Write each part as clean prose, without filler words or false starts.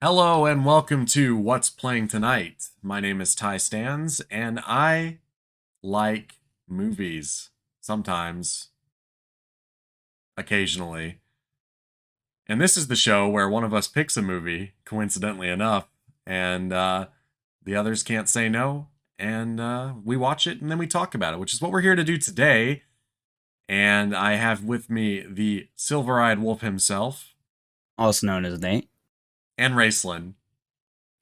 Hello and welcome to What's Playing Tonight. My name is Ty Stans, and I like movies sometimes, occasionally. And this is the show where one of us picks a movie, coincidentally enough, and the others can't say no, and we watch it and then we talk about it, which is what we're here to do today. And I have with me the silver-eyed wolf himself, Also known as Nate. and Raceland.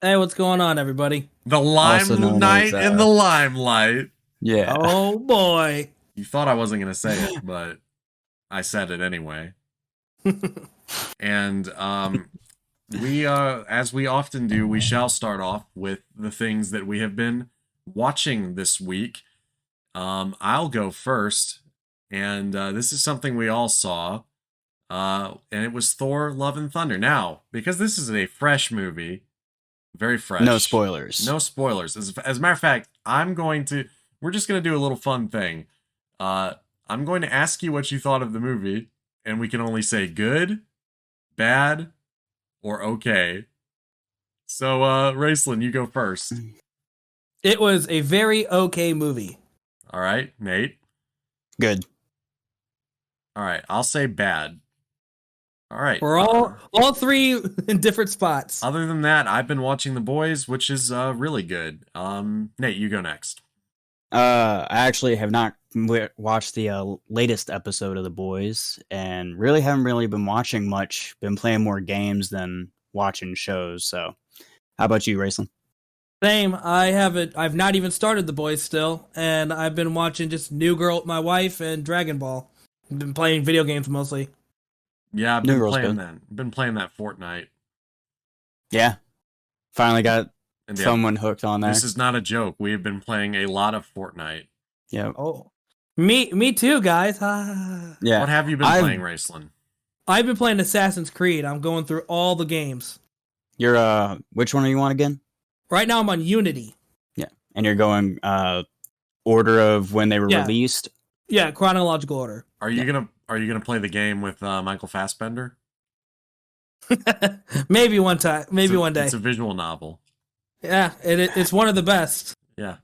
Hey, what's going on, everybody? The Also known limelight as, in the limelight. Yeah. Oh boy. You thought I wasn't going to say it, but I said it anyway. And we, as we often do, we shall start off with the things that we have been watching this week. I'll go first, and this is something we all saw, and it was Thor: Love and Thunder. Now, because this is a fresh movie, very fresh. No spoilers. No spoilers. As a matter of fact, we're just going to do a little fun thing. I'm going to ask you what you thought of the movie, and we can only say good, bad, or okay. So, Raceland, you go first. It was a very okay movie. All right, Nate. Good. All right, I'll say bad. All right. We're all three in different spots. Other than that, I've been watching The Boys, which is really good. Nate, you go next. I actually have not watched the latest episode of The Boys, and really haven't been watching much. Been playing more games than watching shows. So, how about you, Rayson? Same. I've not even started The Boys still, and I've been watching just New Girl with my wife and Dragon Ball. I've been playing video games mostly. Yeah, I've New been Girl's playing good. that. Been playing that Fortnite. Yeah. Finally got And yeah, someone hooked on that. this is not a joke. We have been playing a lot of Fortnite. Yeah. Oh, me too, guys. Ah. Yeah. What have you been I've- playing, Raceland? I've been playing Assassin's Creed. I'm going through all the games. You're which one are you on again? Right now, I'm on Unity. And you're going order of when they were Yeah. released. Yeah, chronological order. Are you gonna play the game with Michael Fassbender? Maybe one time. Maybe one day. It's a visual novel. Yeah, it's one of the best. Yeah,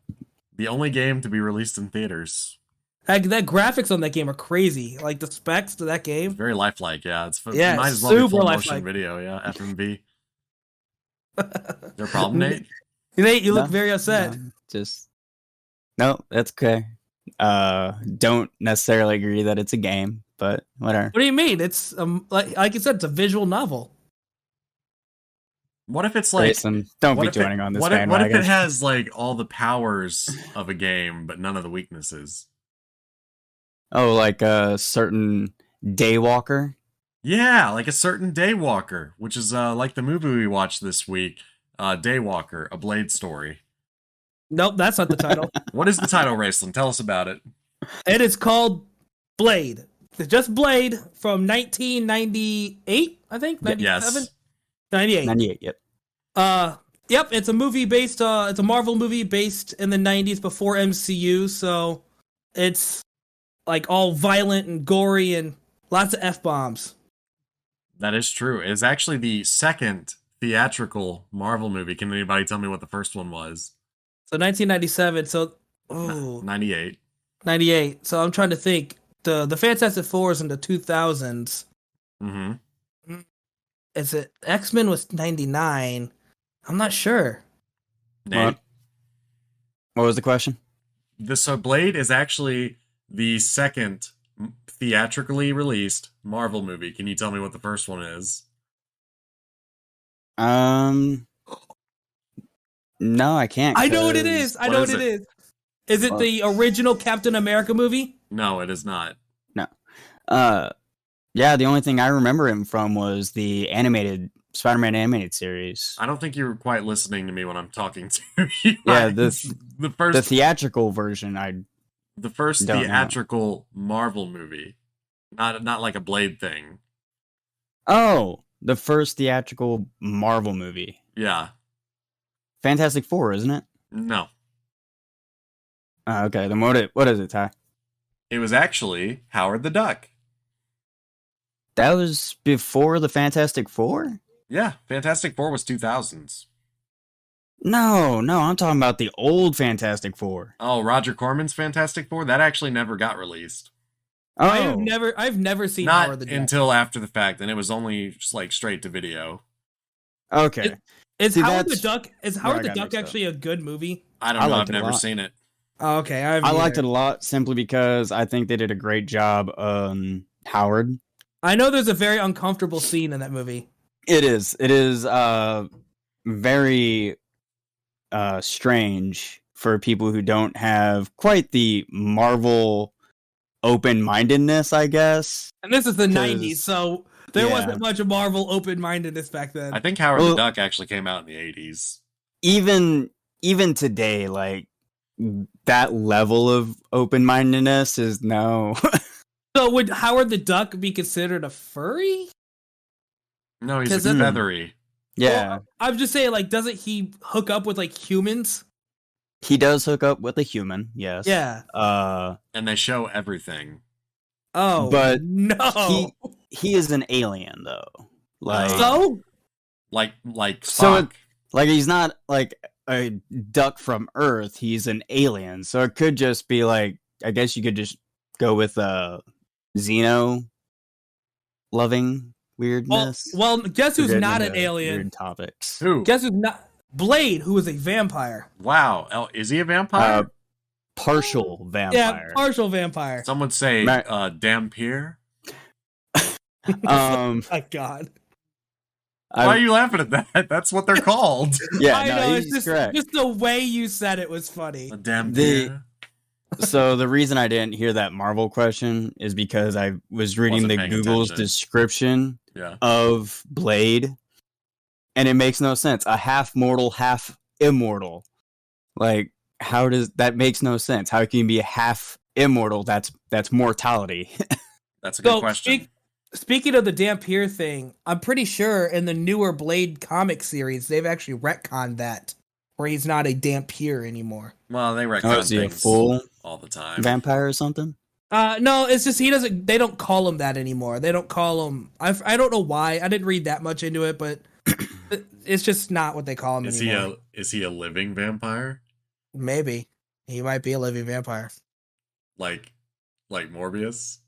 the only game to be released in theaters. That graphics on that game are crazy. Like the specs to that It's game. very lifelike. Yeah, Yeah, might as well be super full motion lifelike. video. Yeah, FMV. Is there a problem, Nate? Nate, you look No, very upset. No, that's okay. Don't necessarily agree that it's a game, but whatever. What do you mean? It's like you said, it's a visual novel. What if it's like? Grayson, don't what be if it- joining on this what if bandwagon. it has like all the powers of a game, but none of the weaknesses? Oh, like a certain Daywalker? Yeah, like a certain Daywalker, which is like the movie we watched this week, Daywalker, A Blade Story. Nope, that's not the title. What is the title, Raceland? Tell us about it. It is called Blade. It's just Blade from 1998, I think. 97? Yes. 98. 98, yep. Yep, it's a movie based it's a Marvel movie based in the 90s before MCU, so it's like all violent and gory and lots of F-bombs. That is true. It is actually the second theatrical Marvel movie. Can anybody tell me what the first one was? So 1997, so 98. 98. So I'm trying to think. The Fantastic Four is in the 2000s. Mm-hmm. Is it X-Men was 99? I'm not sure. Nate. What was the question? So Blade is actually the second theatrically released Marvel movie. Can you tell me what the first one is? No, I can't. I know what it 'cause- is. I What know is what it it? is. Is it What? the original Captain America movie? No, it is not. Yeah, the only thing I remember him from was the animated Spider-Man animated series. I don't think you're quite listening to me when I'm talking to you. Yeah, the The first theatrical version, the first don't know. theatrical Marvel movie. Not like a Blade thing. the first theatrical Marvel movie. Yeah. Fantastic Four, isn't it? No. Okay, then what is it, Ty? It was actually Howard the Duck. That was before the Fantastic Four? Yeah, Fantastic Four was 2000s. No, I'm talking about the old Fantastic Four. Oh, Roger Corman's Fantastic Four? That actually never got released. Oh, I've never seen Howard Not the Duck. until after the fact, and it was only just like straight to video. okay. Is See, Howard the that's Duck where I got Duck mixed up. actually a good movie? I don't I know. liked I've it a never lot. seen it. Oh, okay, I liked it a lot simply because I think they did a great job on Howard. I know there's a very uncomfortable scene in that movie. It is very strange for people who don't have quite the Marvel open-mindedness, I guess. And this is the 'Cause- 90s, so there yeah. wasn't much Marvel open-mindedness back then. I think Howard Well- the Duck actually came out in the 80s. Even today, like that level of open-mindedness is no. So would Howard the Duck be considered a furry? No, he's 'Cause a then- feathery. Yeah, Well, I'm just saying, like, doesn't he hook up with like humans? he does hook up with a human. Yes. Yeah. And they show everything. Oh, But no. He is an alien though. Like So Like Spock. So like he's not like a duck from Earth. He's an alien. So it could just be like, I guess you could just go with Xeno loving weirdness. well, guess who's We're getting not an into alien? Weird topics. Who? Guess who's not? Blade, who is a vampire. Wow. Oh, is he a vampire? Partial Yeah, vampire. partial vampire. Some would say Dampier. My God. Why are you laughing at that? That's what they're called. Yeah, I no, know, he's it's just, correct. just the way you said it was funny. A Dampier. So the reason I didn't hear that Marvel question is because I was reading Wasn't the paying Google's attention. description Yeah. of Blade, and it makes no sense. A half mortal, half immortal. Like, how does that makes no sense? How can you be a half immortal? That's mortality. That's a good So, question. speaking of the Dampier thing, I'm pretty sure in the newer Blade comic series, they've actually retconned that, where he's not a Dampier anymore. Well, they Oh, retcon is he a things full all the time. vampire or something? No, it's just they don't call him that anymore. They don't call him, I don't know why. I didn't read that much into it, but it's just not what they call him anymore. Is he a living vampire? Maybe. He might be a living vampire. Like Morbius?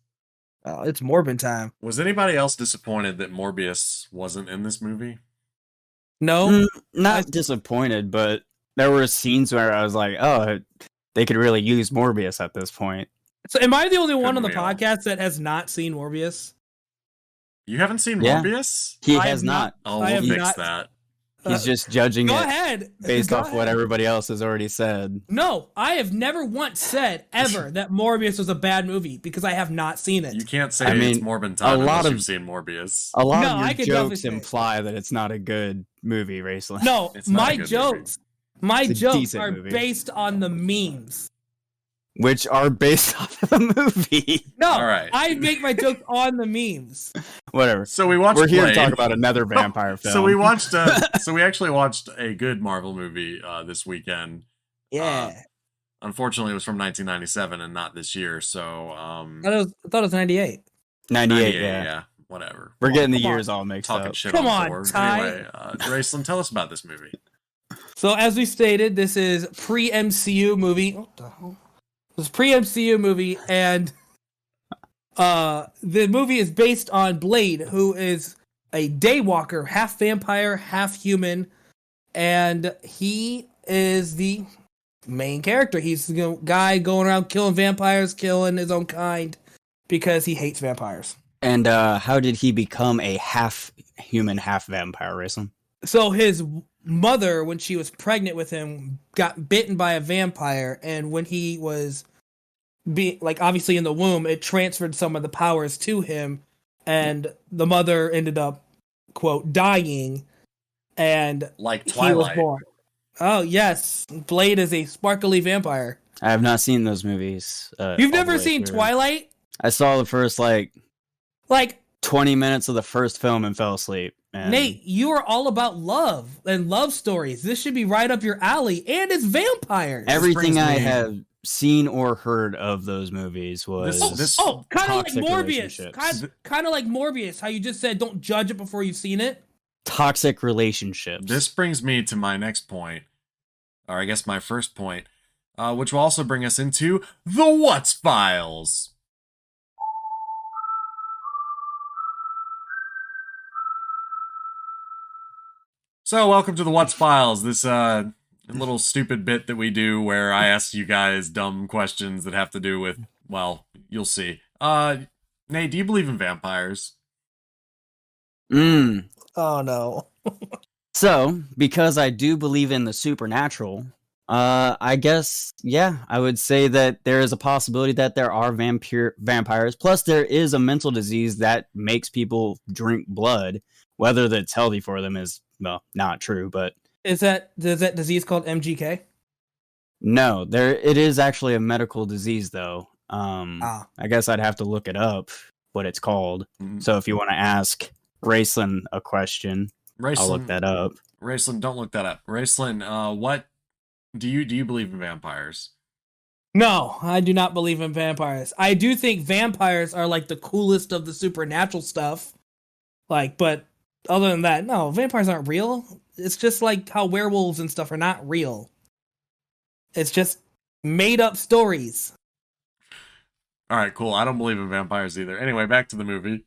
Oh, it's Morbin time. Was anybody else disappointed that Morbius wasn't in this movie? No? Not disappointed, but there were scenes where I was like, oh, they could really use Morbius at this point. So am I the only one on the Couldn't we all? podcast that has not seen Morbius? You haven't seen Yeah. Morbius? He I has have not- Oh, I we'll have fix not- that. He's just judging Go it ahead. based Go off what ahead. everybody else has already said. No, I have never once said ever that Morbius was a bad movie because I have not seen it. You can't say I it's mean, Morbin time a lot unless of- you've seen Morbius. A lot No, of I your could definitely jokes say- imply that it's not a good movie, Raceland. No, It's not a my good jokes, It's a jokes decent are movie. based on the memes. Which are based off of the movie. No, All right. I make my jokes on the memes. Whatever. So we watched We're here to Blade. talk about another vampire film. So we watched. So we actually watched a good Marvel movie this weekend. Yeah, Unfortunately, it was from 1997 and not this year. So I thought it was 98. 98, 98, yeah. whatever. We're getting the Come on. years all mixed Talking up. shit Come on on, Thor. Ty. Anyway, Graceland, tell us about this movie. So as we stated, this is pre-MCU movie. What the hell? This is pre-MCU movie, and the movie is based on Blade, who is a daywalker, half vampire, half human, and he is the main character. He's the guy going around killing vampires, killing his own kind, because he hates vampires. And how did he become a half human, half vampire, Raceland? So his mother, when she was pregnant with him, got bitten by a vampire, and when he was obviously in the womb, it transferred some of the powers to him, and the mother ended up, quote, dying, and Like he was Twilight. born. Oh yes, Blade is a sparkly vampire. I have not seen those movies. You've all never the way seen through. Twilight? I saw the first Like 20 minutes of the first film and fell asleep. And Nate, you are all about love and love stories. This should be right up your alley, and it's vampires. everything brings I me- have seen or heard of those movies was This- Oh, kind of like toxic Morbius. relationships. Kind of like Morbius. How you just said don't judge it before you've seen it. toxic relationships. This brings me to my next point, or I guess my first point, which will also bring us into the What's Files. So, welcome to the What's Files, this little stupid bit that we do where I ask you guys dumb questions that have to do with, well, you'll see. Nate, do you believe in vampires? Mm. Oh no. So, because I do believe in the supernatural, I guess, yeah, I would say that there is a possibility that there are vampires. Plus, there is a mental disease that makes people drink blood. Whether that's healthy for them is, well, not true, but... Is that disease called MGK? No, it is actually a medical disease, though. I guess I'd have to look it up, what it's called. Mm. So if you want to ask Raceland a question, I'll look that up. Raceland, don't look that up. Raceland, what do you believe in vampires? No, I do not believe in vampires. I do think vampires are like the coolest of the supernatural stuff. Like, but other than that, no, vampires aren't real. It's just like how werewolves and stuff are not real. It's just made up stories. All right, cool. I don't believe in vampires either. Anyway, back to the movie.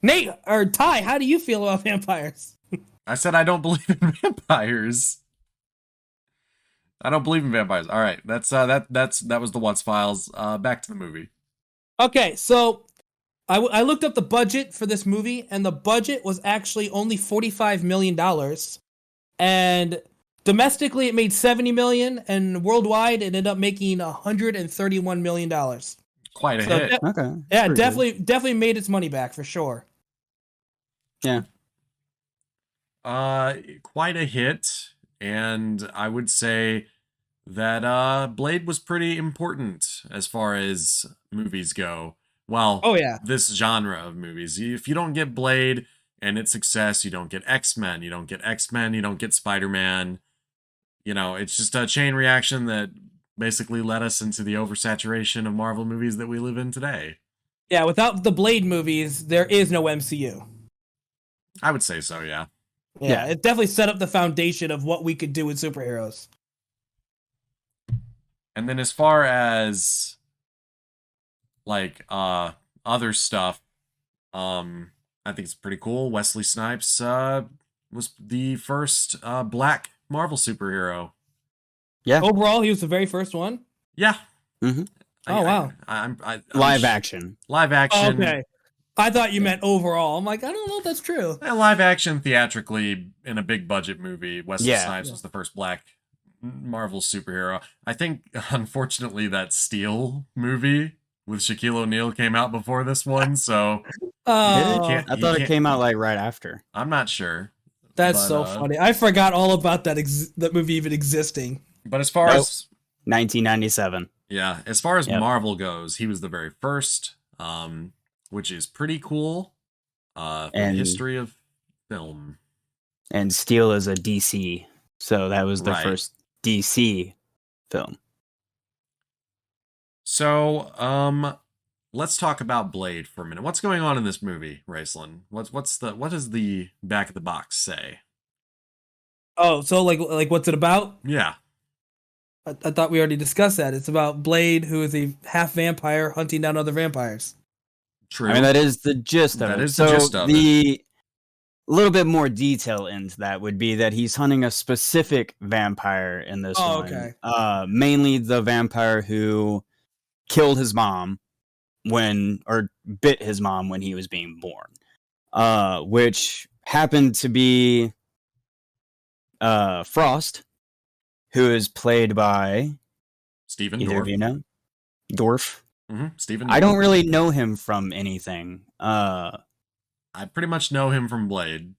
Nate or Ty, how do you feel about vampires? I said I don't believe in vampires. I don't believe in vampires. All right, that was the What's Files. Back to the movie. Okay, so I looked up the budget for this movie, and the budget was actually only $45 million. And domestically, it made $70 million, and worldwide, it ended up making $131 million. Quite a hit. Okay. Yeah, Pretty definitely made its money back for sure. Yeah. Quite a hit, and I would say that Blade was pretty important as far as movies go. Well, Oh yeah. this genre of movies. If you don't get Blade and its success, you don't get X-Men. You don't get X-Men, you don't get Spider-Man. You know, it's just a chain reaction that basically led us into the oversaturation of Marvel movies that we live in today. Yeah, without the Blade movies, there is no MCU. I would say so, yeah. Yeah, it definitely set up the foundation of what we could do with superheroes. And then as far as like other stuff, I think it's pretty cool. Wesley Snipes was the first black Marvel superhero. Yeah. Overall, he was the very first one. Yeah. Mm-hmm. Oh, wow. I'm Live action. Live action. Okay. I thought you meant overall. I'm like, I don't know if that's true. Live action theatrically in a big budget movie. Wesley Yeah. Snipes was the first black Marvel superhero. I think, unfortunately, that Steel movie with Shaquille O'Neal came out before this one, so Oh, can't- I thought you it came out like right after. I'm not sure. that's but, so funny. I forgot all about that movie even existing. But as far Nope. as 1997. yeah, as far as Yep. Marvel goes, he was the very first, which is pretty cool. For the And- history of film. And Steel is a DC. So that was the Right. first DC film. So, let's talk about Blade for a minute. What's going on in this movie, Raceland? What does the back of the box say? Oh, so like what's it about? Yeah. I thought we already discussed that. It's about Blade, who is a half vampire hunting down other vampires. True. I mean, that is the gist of That it. is the gist of the little bit more detail into that would be that he's hunting a specific vampire in this Oh, one. okay. Mainly the vampire who killed his mom or bit his mom when he was being born. Which happened to be Frost, who is played by Stephen either of Dorff. you know? Dorff. Stephen I don't Dorff. really know him from anything. I pretty much know him from Blade.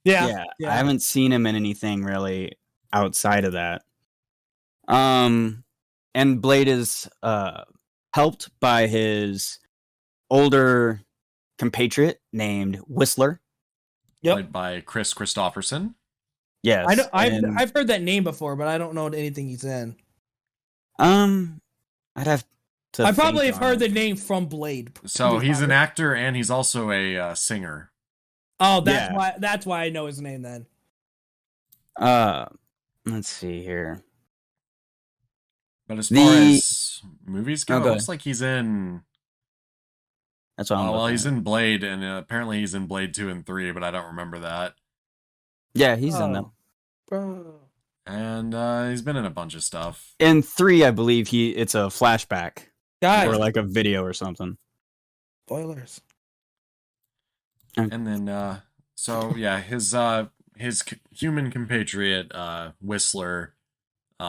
Yeah, I haven't seen him in anything really outside of that. And Blade is helped by his older compatriot named Whistler. Yep. Played by Chris Christopherson. Yes, I know, and, I've heard that name before, but I don't know anything he's in. I'd have to. I probably think have on heard it. the name from Blade. So to be he's an honest. actor and he's also a singer. Oh, that's Yeah. why. That's why I know his name then. Let's see here. But as far as movies go, Oh, it go looks ahead. like he's in. That's what I'm looking He's at. in Blade, and apparently he's in Blade 2 and 3, but I don't remember that. Yeah, he's in them. Bro. And he's been in a bunch of stuff. In 3, I believe it's a flashback Guys, or like a video or something. spoilers. And then, so yeah, his human compatriot, Whistler, he's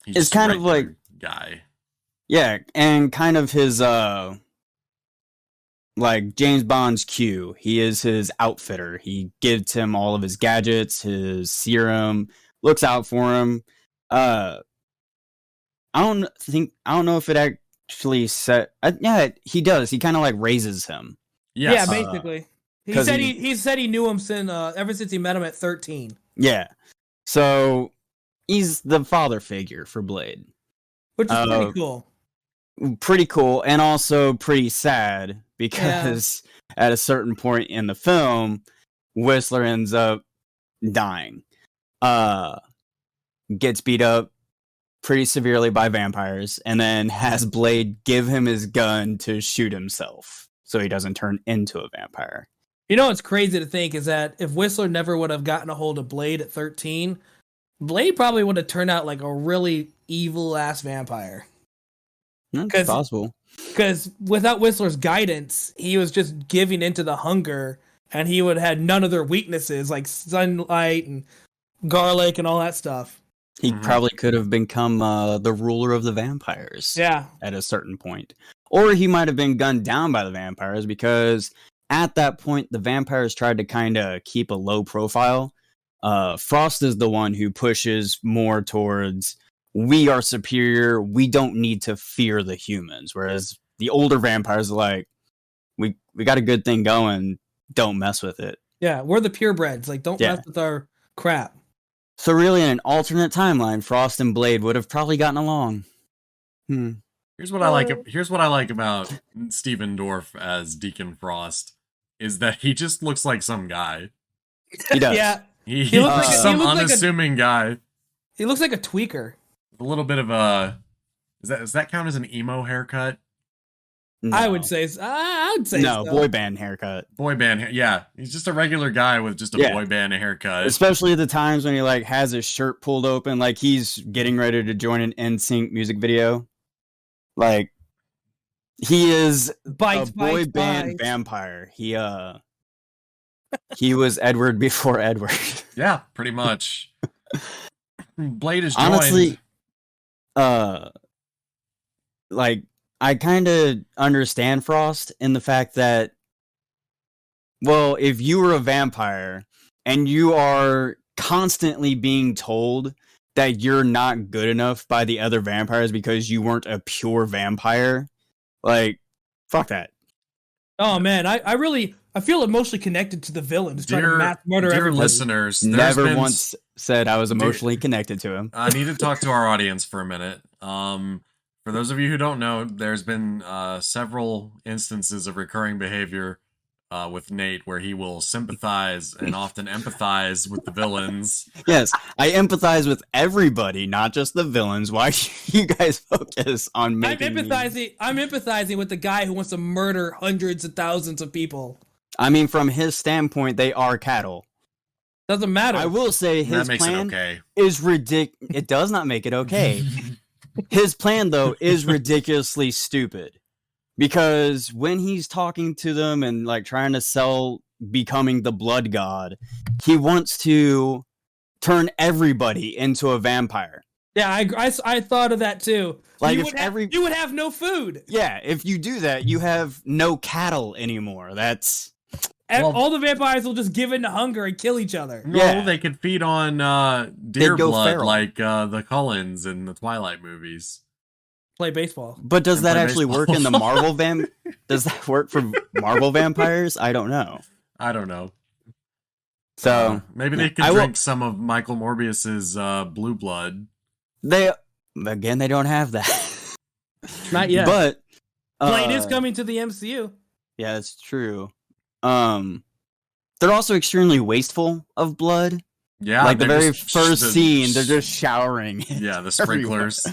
It's just a kind of regular like- guy. Yeah, and kind of his like James Bond's Q. He is his outfitter. He gives him all of his gadgets, his serum, looks out for him. I don't know if it actually said. Yeah, he does. He kind of like raises him. Yes. Yeah, basically. He 'cause said he- he said he knew him since ever since he met him at 13, Yeah, so he's the father figure for Blade. which is pretty cool. Pretty cool, and also pretty sad because at a certain point in the film, Whistler ends up dying. Gets beat up pretty severely by vampires, and then has Blade give him his gun to shoot himself so he doesn't turn into a vampire. You know what's crazy to think is that if Whistler never would have gotten a hold of Blade at 13, Blade probably would have turned out like a really evil ass vampire. That's 'Cause- possible. Because without Whistler's guidance, he was just giving into the hunger, and he would have had none of their weaknesses like sunlight and garlic and all that stuff. He Mhm. probably could have become the ruler of the vampires. Yeah. At a certain point. Or he might have been gunned down by the vampires because at that point, the vampires tried to kind of keep a low profile. Frost is the one who pushes more towards, we are superior, we don't need to fear the humans. Whereas the older vampires are like, we got a good thing going, don't mess with it. Yeah, we're the purebreds. Like, don't Yeah. mess with our crap. So really, in an alternate timeline, Frost and Blade would have probably gotten along. Here's what I like. Here's what I like about Stephen Dorff as Deacon Frost is that he just looks like some guy. He does. Yeah, He's He looks like a- some he looks like a- unassuming guy. he looks like a tweaker. A little bit of a. Does that count as an emo haircut? I No. would say. I would say no so. boy band haircut. Boy band. Yeah, he's just a regular guy with just a Yeah. boy band haircut. Especially the times when he like has his shirt pulled open, like he's getting ready to join an NSYNC music video. Like he is Bites, a boy bites, band bites. vampire. He was Edward before Edward. Yeah, pretty much. Blade is joined. Honestly, like I kind of understand Frost in the fact that, well, if you were a vampire and you are constantly being told that you're not good enough by the other vampires because you weren't a pure vampire, like, fuck that. Oh man, I feel emotionally connected to the villain who's trying to mass murder dear everyone. listeners, there's Never been once said I was emotionally connected to him. I need to talk to our audience for a minute. For those of you who don't know, there's been several instances of recurring behavior with Nate where he will sympathize and often empathize with the villains. Yes, I empathize with everybody, not just the villains. Why do you guys focus on I'm making me- empathizing with the guy who wants to murder hundreds of thousands of people. I mean, from his standpoint, they are cattle. Doesn't matter. I will say That his makes plan it okay. is ridiculous. It does not make it okay. His plan, though, is ridiculously stupid. Because when he's talking to them and like trying to sell becoming the blood god, he wants to turn everybody into a vampire. Yeah, I thought of that too. Like, you if would have, every- you would have no food. Yeah, if you do that, you have no cattle anymore. That's Well- All the vampires will just give in to hunger and kill each other. No, Yeah. they could feed on deer go blood feral. like the Cullens in the Twilight movies. Play baseball. But does And that play actually work in the baseball. Marvel Does that work for Marvel vampires? I don't know. I don't know. So Maybe they could I will- drink some of Michael Morbius's blue blood. they don't have that. Not yet. But Blade is coming to the MCU. Yeah, that's true. they're also extremely wasteful of blood. Yeah, Like the they're very just- first the- scene, they're just showering. Yeah, the everywhere. sprinklers.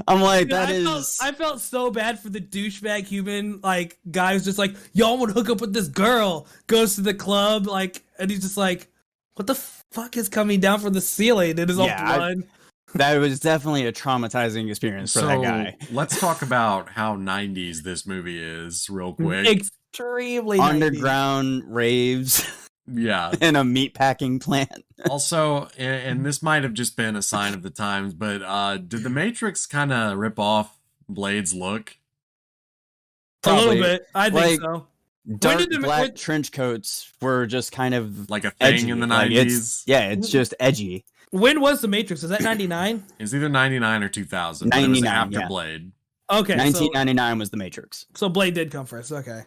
I'm like, Dude, that I is. felt so bad for the douchebag human like guy who's just like, y'all want to hook up with this girl, goes to the club, like, and he's just like, what the fuck is coming down from the ceiling? It is all Yeah, blood. That was definitely a traumatizing experience for that guy. Let's talk about how 90s this movie is real quick. Extremely 90s. Underground raves Yeah. in a meatpacking plant. Also, and this might have just been a sign of the times, but did the Matrix kind of rip off Blade's look? A little Probably. bit, I think Like, so. Dark did the- black when- trench coats were just kind of Like a thing edgy. in the Like, 90s? it's just edgy. When was the Matrix? Is that 99? It's either 99 or 2000. But it was 99, after yeah. Blade. Okay, 1999 was the Matrix. so Blade did come first. Okay.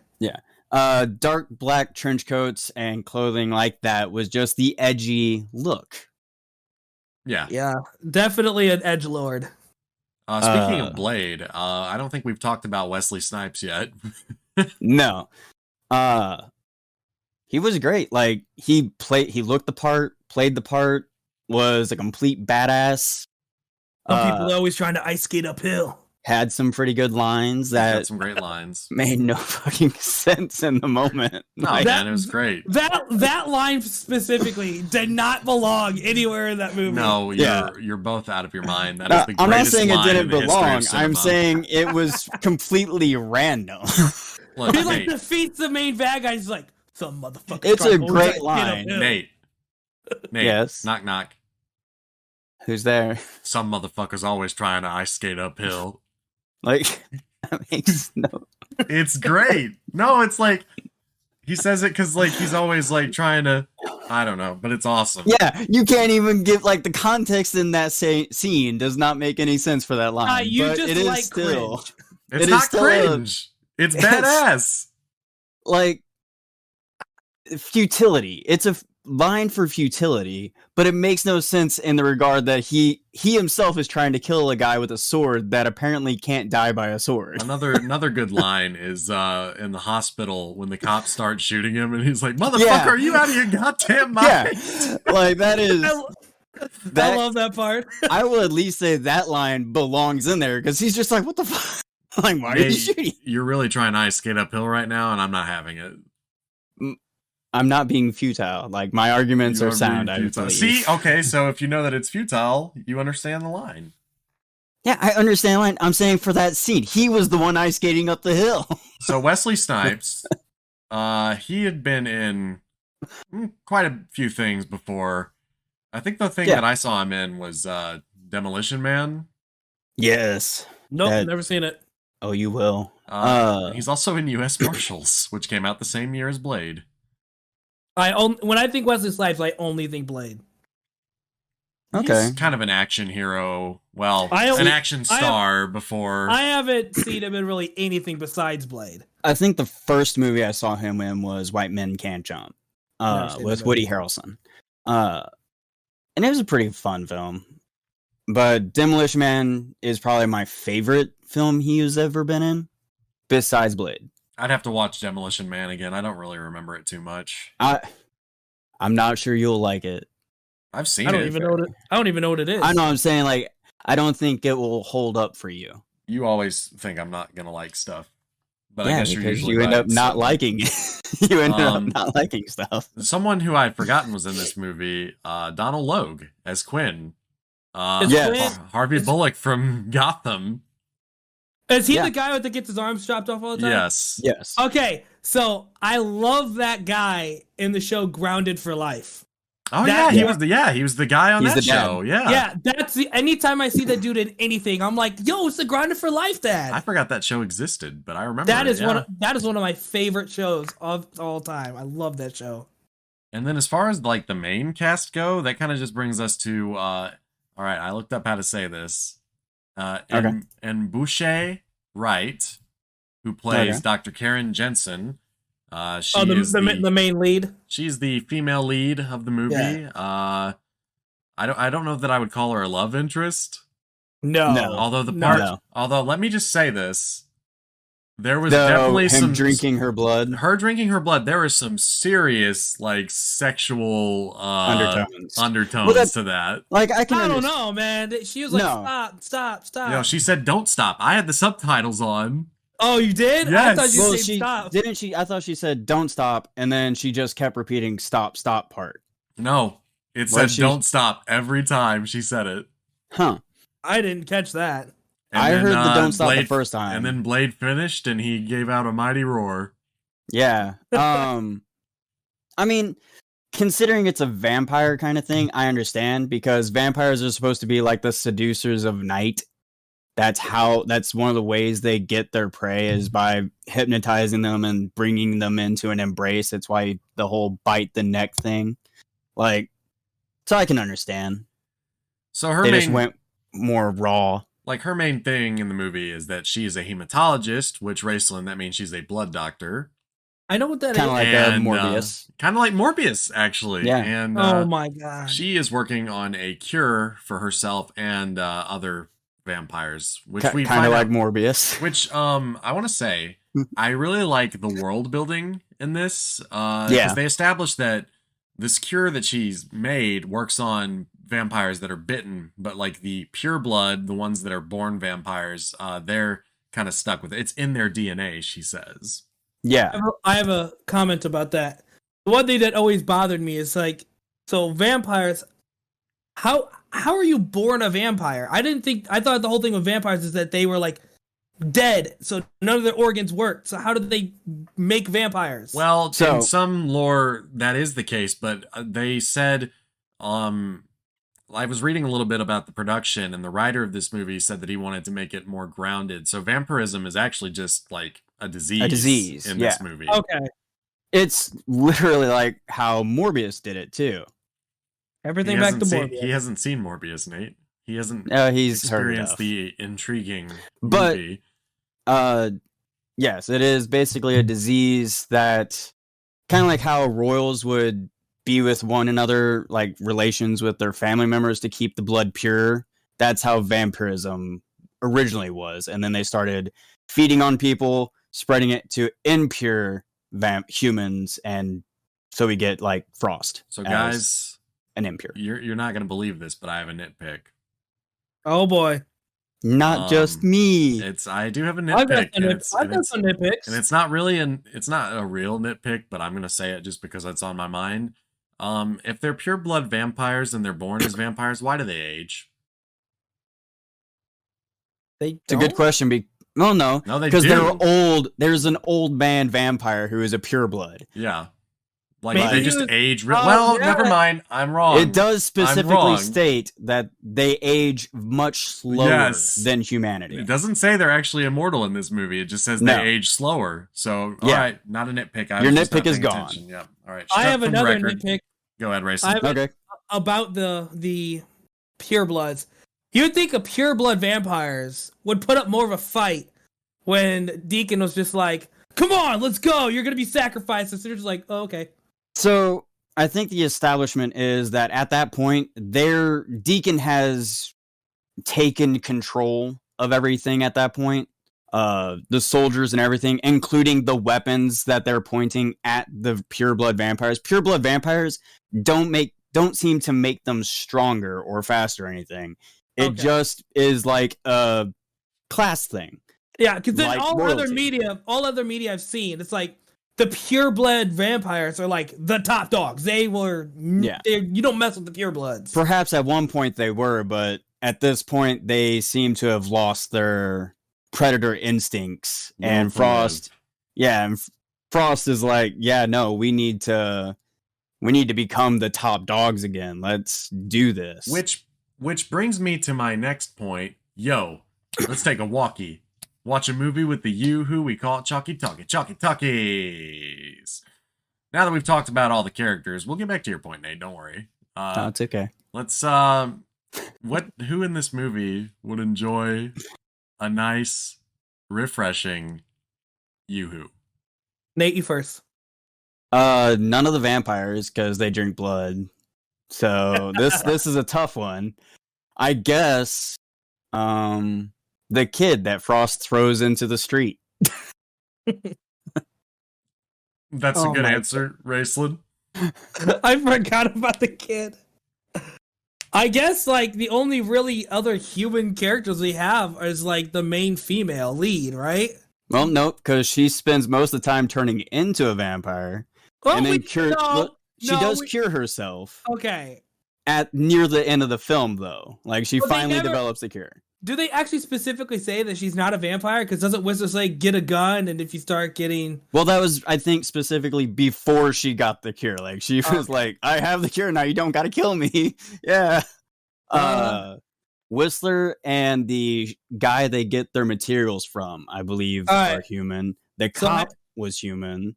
Dark black trench coats and clothing like that was just the edgy look. Yeah. Yeah, definitely an edge lord. Speaking of Blade, I don't think we've talked about Wesley Snipes yet. No. He was great. Like he looked the part, played the part, was a complete badass. Some people are always trying to ice skate uphill. Had some pretty good lines Got that some great lines. made no fucking sense in the moment. No, Like, man, it was great. That line specifically did not belong anywhere in that movie. No, Yeah. you're both out of your mind. That no, is the I'm not greatest saying it line in didn't the history of belong. I'm cinema. saying it was completely random. Look, He like Nate, defeats the main bad guy. He's like, some motherfucker. It's tried a to great get line. uphill." Nate, Yes. knock knock. Who's there? Some motherfuckers always trying to ice skate uphill. Like that makes no. It's great. No, it's like he says it because like he's always like trying to. I don't know, but it's awesome. Yeah, you can't even give like the context in that scene does not make any sense for that line. You but just it is like still cringe. It's it is not still cringe. It's badass. like futility. It's a line for futility, but it makes no sense in the regard that he himself is trying to kill a guy with a sword that apparently can't die by a sword. Another good line is in the hospital when the cops start shooting him and he's like, "Motherfucker, Yeah. are you out of your goddamn Yeah, mind?" like that is. I That, love that part. I will at least say that line belongs in there because he's just like, what the fuck? Like, why are you Nate, shooting? You're really trying to ice skate uphill right now, and I'm not having it. I'm not being futile. Like my arguments You are sound. being I futile. believe. See, okay, so if you know that it's futile, you understand the line. Yeah, I understand. Line. I'm saying for that scene, he was the one ice skating up the hill. So Wesley Snipes, he had been in quite a few things before. I think the thing Yeah. that I saw him in was Demolition Man. Yes. Nope, That- never seen it. Oh, you will. He's also in U.S. Marshals, which came out the same year as Blade. When I think Wesley Snipes, I only think Blade. Okay. He's kind of an action hero. Well, I an only- action star before. I haven't seen him in really anything besides Blade. I think the first movie I saw him in was White Men Can't Jump, Never seen with that Woody movie. Harrelson. And it was a pretty fun film. But Demolition Man is probably my favorite film he's ever been in, besides Blade. I'd have to watch Demolition Man again. I don't really remember it too much. I'm not sure you'll like it. I've seen I don't it. even know what it. I don't even know what it is. I know I'm saying like I don't think it will hold up for you. You always think I'm not gonna like stuff, but I yeah, guess you're because usually you end right, up not so- liking it. You end up Um, not liking stuff. Someone who I'd forgotten was in this movie, Donald Logue as Quinn. Is Yes. Harvey is- Bullock from Gotham. Is he Yeah. the guy that gets his arms chopped off all the time? Yes. Yes. Okay, so I love that guy in the show Grounded for Life. Oh That- he was the guy on He's that the dad. show. Yeah. Yeah, that's the. Anytime I see that dude in anything, I'm like, yo, it's the Grounded for Life dad. I forgot that show existed, but I remember That it, is yeah. one of my favorite shows of all time. I love that show. And then as far as like the main cast go, that kind of just brings us to all right, I looked up how to say this. Okay. And Boucher Wright, who plays Okay. Dr. Karen Jensen. She Oh, is the main lead. she's the female lead of the movie. Yeah. I don't know that I would call her a love interest. No, No. Although No. although let me just say this. There was definitely him some drinking her blood. her drinking her blood. There was some serious like sexual undertones Well, to that. Like I can I don't understand. know, man. She was like, No. stop. You know, she said, "Don't stop." I had the subtitles on. Oh, you did? I Yes. thought you Well, said she stop. didn't. She I thought she said don't stop, and then she just kept repeating stop part. No, it What said she- "Don't stop" every time she said it. Huh? I didn't catch that. And I then, heard the don't stop the Blade- first time. And then Blade finished, and he gave out a mighty roar. Yeah. I mean, considering it's a vampire kind of thing, I understand because vampires are supposed to be like the seducers of night. That's one of the ways they get their prey is by hypnotizing them and bringing them into an embrace. It's why the whole bite the neck thing. Like, so I can understand. So her They main just went more raw. like her main thing in the movie is that she is a hematologist, which Raceland, that means she's a blood doctor. I know what that is. Kind of like And, Morbius. Kind of like Morbius, actually. Yeah. And Oh my god. she is working on a cure for herself and other vampires, which we Kind find of like out, Morbius. which I want to say I really like the world building in this. Yeah. Because they established that this cure that she's made works on vampires that are bitten, but like the pure blood, the ones that are born vampires, they're kind of stuck with it. It's in their DNA, she says. Yeah. I have a comment about that. The one thing that always bothered me is like, so vampires, how are you born a vampire? I thought the whole thing with vampires is that they were like dead, so none of their organs worked. So how did they make vampires? Well, So- in some lore that is the case, but they said I was reading a little bit about the production, and the writer of this movie said that he wanted to make it more grounded. So vampirism is actually just like a disease in this movie. Okay, It's literally like how Morbius did it too. everything back to Morbius. He hasn't seen Morbius, Nate. He hasn't He's heard experienced of. the intriguing But- movie. Yes, it is basically a disease that kind of like how royals would be with one another, like relations with their family members to keep the blood pure. That's how vampirism originally was. And then they started feeding on people, spreading it to impure humans. And so we get like Frost. So as guys, an impure. you're not going to believe this, but I have a nitpick. Oh boy, Not just me. I do have a I've got nitpick. some, and I've got some nitpicks. And it's not really it's not a real nitpick, but I'm gonna say it just because it's on my mind. If they're pure blood vampires and they're born as vampires, why do they age? It's a good question. No, No, they because do. they're old. There's an old man vampire who is a pureblood. Yeah. Like Maybe they he just was- age. Oh, Well, yeah. never mind. I'm wrong. It does specifically wrong. state that they age much slower Yes. than humanity. It doesn't say they're actually immortal in this movie. It just says No. they age slower. So, all Yeah. right, not a nitpick. I Your was just not nitpick is paying gone. attention. Yeah. All right. I struck have from the another record. nitpick Go ahead, Racing. I have- Okay. about the purebloods. You would think a pureblood vampires would put up more of a fight when Deacon was just like, "Come on, let's go! You're gonna be sacrificed." And so they're just like, "Oh, okay." So I think the establishment is that at that point, their Deacon has taken control of everything at that point. The soldiers and everything, including the weapons that they're pointing at the pureblood vampires. Pureblood vampires don't seem to make them stronger or faster or anything. It Okay. just is like a class thing. Yeah, because then Like all other media I've seen, it's like the pureblood vampires are like the top dogs. They were, Yeah. you don't mess with the purebloods. Perhaps at one point they were, but at this point they seem to have lost their predator instincts. And Frost, Frost is like, yeah, no, we need to become the top dogs again. Let's do this. Which brings me to my next point. Yo, let's take a walkie. Watch a movie with the you who we call it Chalky Talkies. Now that we've talked about all the characters, we'll get back to your point, Nate. Don't worry. Oh, it's okay. Let's who in this movie would enjoy a nice, refreshing yoo-hoo? Nate, you first. None of the vampires because they drink blood. So this is a tough one. I guess the kid that Frost throws into the street. That's Oh a good my answer, Raceland. I forgot about the kid. I guess like the only really other human characters we have is like the main female lead, right? Well, nope, because she spends most of the time turning into a vampire, Well, and then no, she no, does we- cure herself Okay. at near the end of the film, though. Like she Well, they finally never- develops the cure. Do they actually specifically say that she's not a vampire? Because doesn't Whistler say get a gun, and if you start getting Well, that was, I think, specifically before she got the cure. Like she was Okay. like, "I have the cure now. You don't got to kill me." Yeah. Whistler and the guy they get their materials from, I believe, Alright. are human. The So cop was human.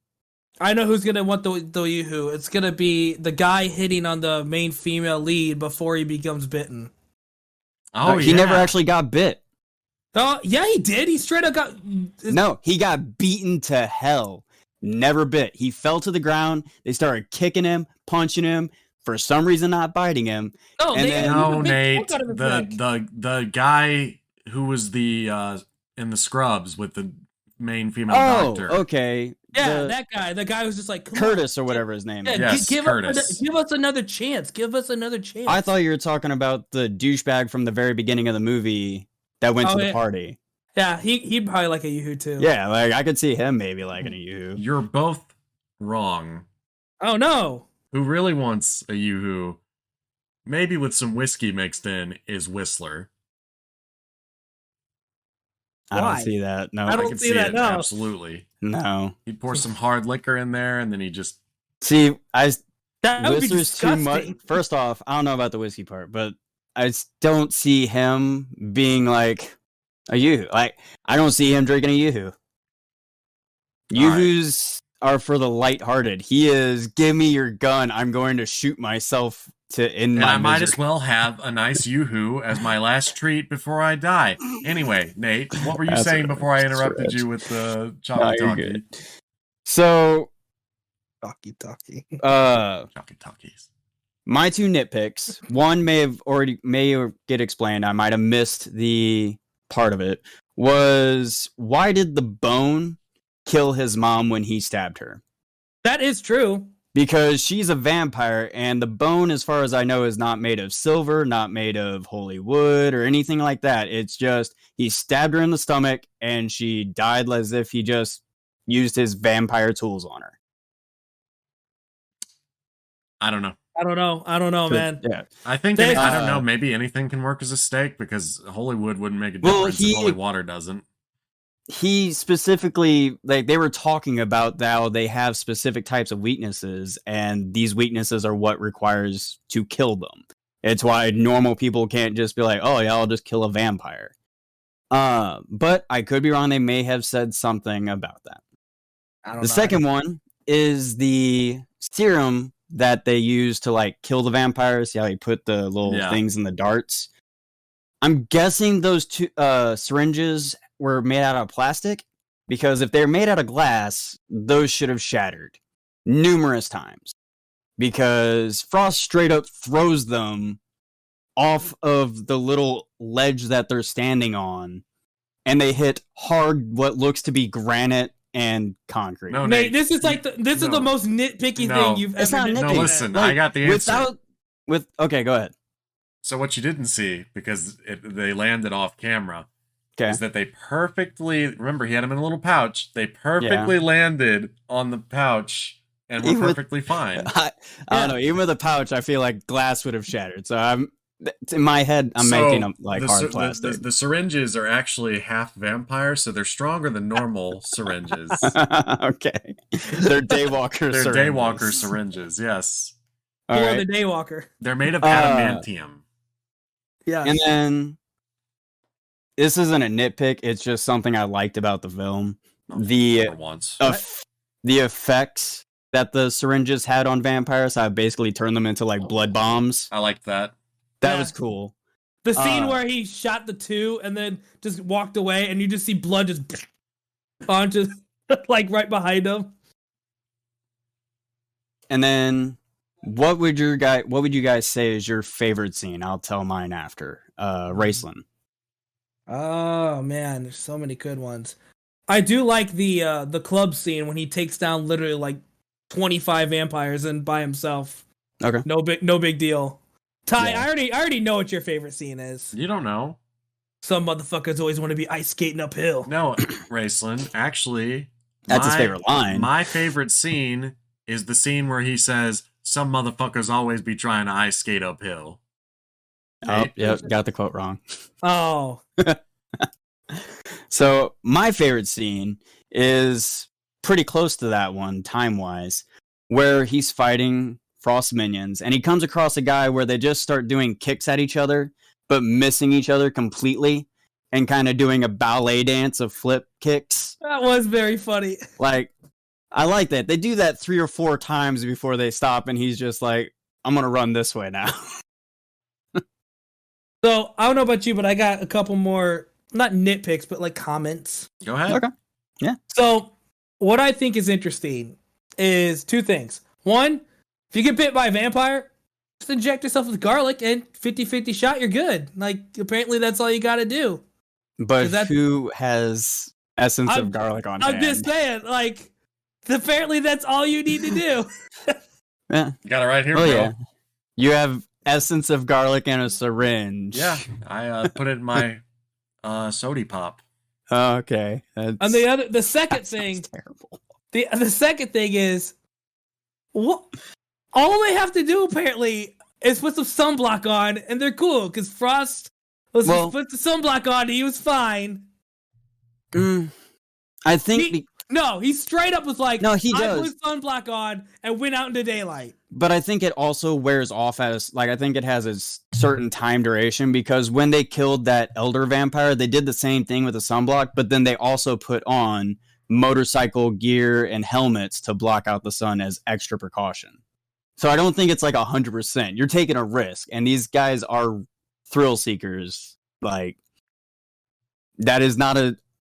I know who's gonna want the Yoo-hoo. It's gonna be the guy hitting on the main female lead before he becomes bitten. Oh, He yeah. never actually got bit. Oh yeah, he did. He straight up got. No, he got beaten to hell. Never bit. He fell to the ground. They started kicking him, punching him. For some reason, not biting him. No, and they then- No, they Nate. fuck out of his neck. The guy who was the in the scrubs with the main female Oh, doctor. okay. Yeah, The- that guy. The guy who's just like come on. Curtis or whatever his name Yeah, is. Yes, give Curtis. us another chance. Give us another chance. I thought you were talking about the douchebag from the very beginning of the movie that went Oh, to the yeah. party. Yeah, he'd probably like a Yoo-hoo too. Yeah, like I could see him maybe liking a Yoo-hoo. You're both wrong. Oh no. Who really wants a Yoo-hoo, maybe with some whiskey mixed in, is Whistler. I Why? don't see that. No, I I don't can see see that, it, no. absolutely. no. He'd pour some hard liquor in there, and then he just See, That would be Whistler's too disgusting. much. First off, I don't know about the whiskey part, but I just don't see him being like a Yoo-hoo. Like I don't see him drinking a Yoo-hoo. Yoo-hoos are for the lighthearted. He is, give me your gun. I'm going to shoot myself to end and my I might misery. as well have a nice Yoo-hoo as my last treat before I die. Anyway, Nate, what were you That's saying right. before I That's interrupted right. you with the No, chocolate you're talkie? good. So, Talkie. Chocolate talkies. my two nitpicks. One may get explained. I might have missed the part of it. Was why did the bone kill his mom when he stabbed her? That is true. Because she's a vampire, and the bone, as far as I know, is not made of silver, not made of holy wood, or anything like that. It's just he stabbed her in the stomach, and she died as if he just used his vampire tools on her. I don't know. I don't know, man. Yeah. I think They- I don't know. Maybe anything can work as a steak because holy wood wouldn't make a Well, difference if holy water doesn't. He specifically, like, they were talking about how they have specific types of weaknesses, and these weaknesses are what requires to kill them. It's why normal people can't just be like, oh yeah, I'll just kill a vampire. But I could be wrong. They may have said something about that. I don't The know. second one is the serum that they use to like kill the vampires. See how you put the little Yeah. things in the darts? I'm guessing those two syringes were made out of plastic, because if they're made out of glass, those should have shattered numerous times, because Frost straight up throws them off of the little ledge that they're standing on, and they hit hard what looks to be granite and concrete. No, Nate, Nate, this is like this is no. the most nitpicky No. thing you've It's ever not nitpicked. No, nitpicky. listen, Like, I got the answer. Okay, go ahead. So what you didn't see, because they landed off camera, Okay. is that they perfectly, remember he had him in a little pouch, they perfectly landed on the pouch and were Even with- perfectly fine. I don't know. Even with a pouch, I feel like glass would have shattered. So in my head, I'm So, making them like the hard sy- plastic. The syringes are actually half vampire, so they're stronger than normal syringes. Okay, they're daywalker. They're syringes. daywalker syringes, yes. All For right, the Daywalker. They're made of Uh, adamantium. Yeah. and then this isn't a nitpick. It's just something I liked about the film. The For once. the effects that the syringes had on vampires, I basically turned them into like blood bombs. I liked that. That Yeah. was cool. The scene Uh, where he shot the two and then just walked away, and you just see blood just onto like right behind him. And then, what would you guys say is your favorite scene? I'll tell mine after. Raceland. Oh man, there's so many good ones. I do like the club scene when he takes down literally like 25 vampires and by himself. Okay. No big deal. Ty, Yeah. I already know what your favorite scene is. You don't know. Some motherfuckers always want to be ice skating uphill. No, Raceland. Actually, That's his favorite line. My favorite scene is the scene where he says, "Some motherfuckers always be trying to ice skate uphill." Oh, yep, got the quote wrong. Oh, So my favorite scene is pretty close to that one time-wise, where he's fighting Frost minions, and he comes across a guy where they just start doing kicks at each other, but missing each other completely, and kind of doing a ballet dance of flip kicks. that was very funny. Like, I like that. They do that 3 or 4 times before they stop, and he's just like, I'm gonna run this way now. So I don't know about you, but I got a couple more, not nitpicks, but like comments. Go ahead. Okay. So what I think is interesting is 2 things. One, if you get bit by a vampire, just inject yourself with garlic and 50-50 shot, you're good. Like, apparently that's all you got to do. But Is that- who has essence I'm- of garlic on I'm hand? just saying, like, apparently that's all you need to do. Yeah. Got it right here, Oh bro. yeah. You have essence of garlic and a syringe. Yeah, I put it in my sody pop. Oh, okay. And That's, the second that thing, sounds terrible. the second thing is, what? All they have to do apparently is put some sunblock on, and they're cool. Because Frost was Well- put the sunblock on, and he was fine. I think, He- No, he straight up was like, No, he I does. put sunblock on and went out into daylight. but I think it also wears off as, like, I think it has a certain time duration, because when they killed that elder vampire, they did the same thing with the sunblock, but then they also put on motorcycle gear and helmets to block out the sun as extra precaution. So I don't think it's like 100%. You're taking a risk, and these guys are thrill seekers. Like, that is not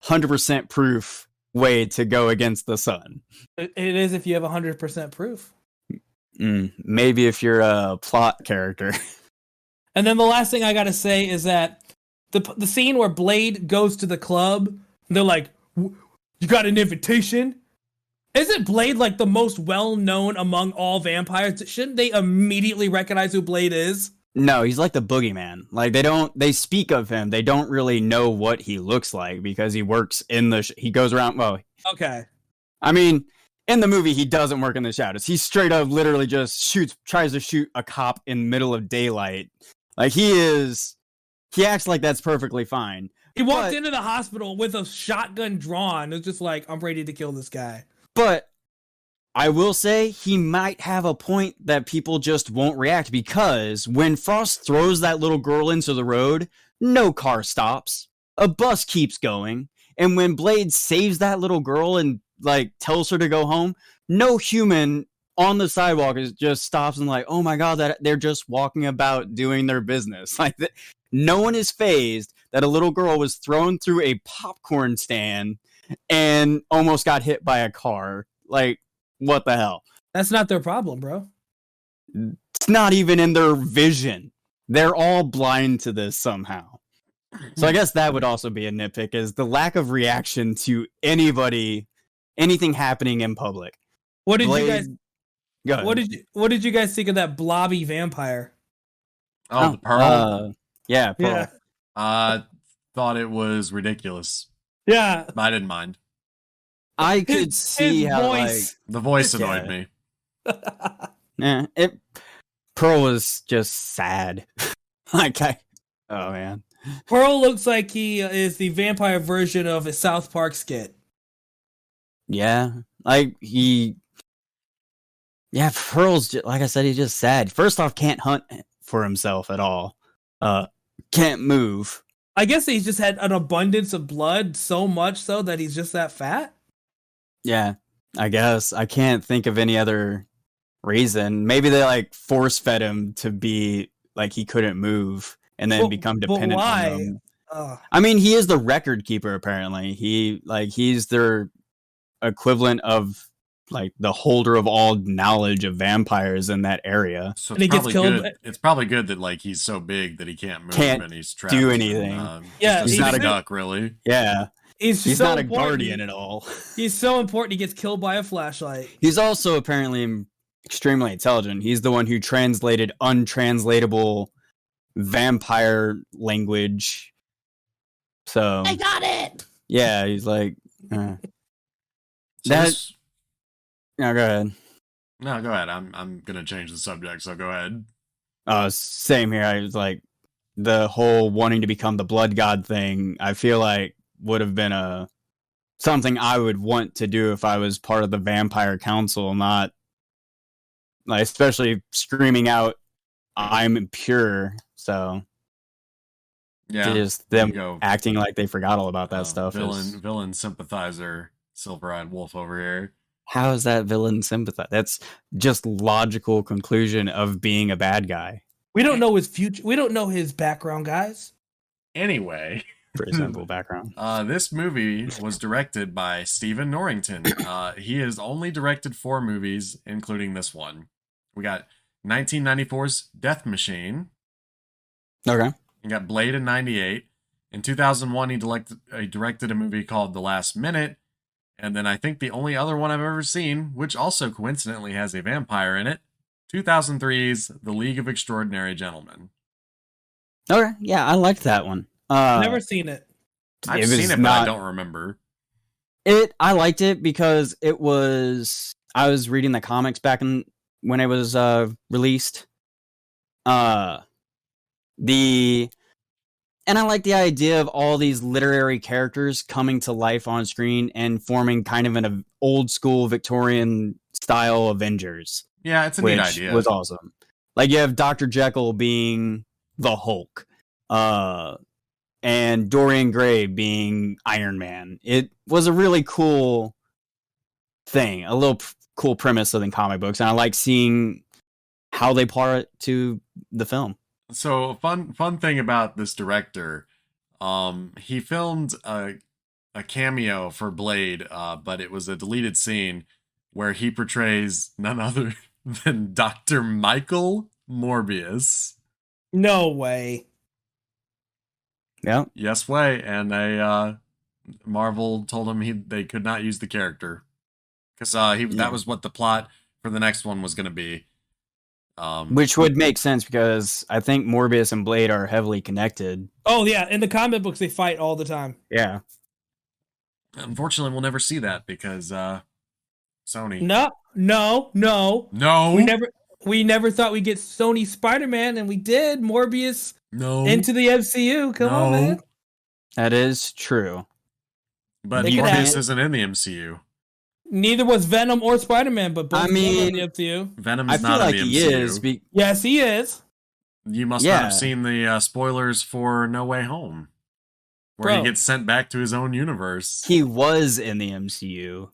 100% proof way to go against the sun. It is if you have 100% proof. Maybe if you're a plot character. And then the last thing I gotta say is that the scene where Blade goes to the club, and they're like, "You got an invitation?" Isn't Blade like the most well-known among all vampires? Shouldn't they immediately recognize who Blade is? No, he's like the boogeyman. Like, they speak of him. They don't really know what he looks like because he works in he goes around. Well, Okay. I mean, in the movie, he doesn't work in the shadows. He straight up literally just tries to shoot a cop in the middle of daylight. Like, he acts like that's perfectly fine. He walked But- into the hospital with a shotgun drawn. It's just like, I'm ready to kill this guy. But I will say he might have a point that people just won't react, because when Frost throws that little girl into the road, no car stops. A bus keeps going. And when Blade saves that little girl and like tells her to go home, no human on the sidewalk just stops and like, oh my god, that they're just walking about doing their business. Like, no one is phased that a little girl was thrown through a popcorn stand and almost got hit by a car. Like, what the hell? That's not their problem, bro. It's not even in their vision. They're all blind to this somehow. So I guess that would also be a nitpick, is the lack of reaction to anything happening in public. What did Blade- you guys? Go ahead. What did you guys think of that blobby vampire? Oh, the Pearl. Yeah, Pearl. Yeah. Thought it was ridiculous. Yeah. But I didn't mind. I could see his how voice. The voice Yeah. annoyed me. Pearl was just sad. Oh man. Pearl looks like he is the vampire version of a South Park skit. Yeah, Pearl's just, like I said, he's just sad. First off, can't hunt for himself at all. Can't move. I guess he's just had an abundance of blood, so much so that he's just that fat. Yeah, I guess I can't think of any other reason. Maybe they like force fed him to be like he couldn't move and then become dependent on why? them. Ugh. I mean, he is the record keeper apparently. He's their equivalent of like the holder of all knowledge of vampires in that area. So And it's he gets probably killed- good. It's probably good that like he's so big that he can't move Can't and he's trapped. do anything. Yeah, Yeah, he's he's not a not a- duck, really. Yeah. He's He's so not a important. guardian at all. He's so important. He gets killed by a flashlight. He's also apparently extremely intelligent. He's the one who translated untranslatable vampire language. So I got it. yeah, he's like, So that. this- No, go ahead. no, go ahead. I'm gonna change the subject, so go ahead. Same here. I was like, the whole wanting to become the blood god thing. I feel like would have been something I would want to do if I was part of the vampire council, not like especially screaming out, "I'm impure." So Yeah, just there them you go. acting like they forgot all about that stuff. Villain sympathizer, Silver-Eyed Wolf over here. How is that villain sympathize? That's just logical conclusion of being a bad guy. We don't know his future. We don't know his background, guys. Anyway, Pretty simple background. this movie was directed by Stephen Norrington. He has only directed 4 movies, including this one. We got 1994's Death Machine. Okay. You got Blade in 98. In 2001, he directed a movie called The Last Minute. And then I think the only other one I've ever seen, which also coincidentally has a vampire in it, 2003's The League of Extraordinary Gentlemen. Okay. Yeah, I liked that one. Never seen it. I've was seen it, but not- I don't remember. I liked it because I was reading the comics back when it was released. And I like the idea of all these literary characters coming to life on screen and forming kind of an old school Victorian style Avengers, Yeah, it's a neat which idea. was awesome. Like you have Dr. Jekyll being the Hulk, and Dorian Gray being Iron Man. It was a really cool thing, a little cool premise of the comic books, and I like seeing how they part it to the film. So fun thing about this director, he filmed a cameo for Blade, but it was a deleted scene where he portrays none other than Dr. Michael Morbius. No way. Yeah, Yes way, and Marvel told him they could not use the character because that was what the plot for the next one was going to be. which would make sense because I think Morbius and Blade are heavily connected. Oh yeah, in the comic books they fight all the time. Yeah. Unfortunately, we'll never see that because Sony. No. No. We never thought we'd get Sony Spider-Man, and we did. Morbius No. into the MCU. Come on, man. That is true. But They could Morbius have- isn't in the MCU. Neither was Venom or Spider-Man, but both I of them are in mean- the MCU. Venom's I feel not like in the he MCU. is. Yes, he is. You must Yeah. not have seen the spoilers for No Way Home, where Bro. he gets sent back to his own universe. He was in the MCU,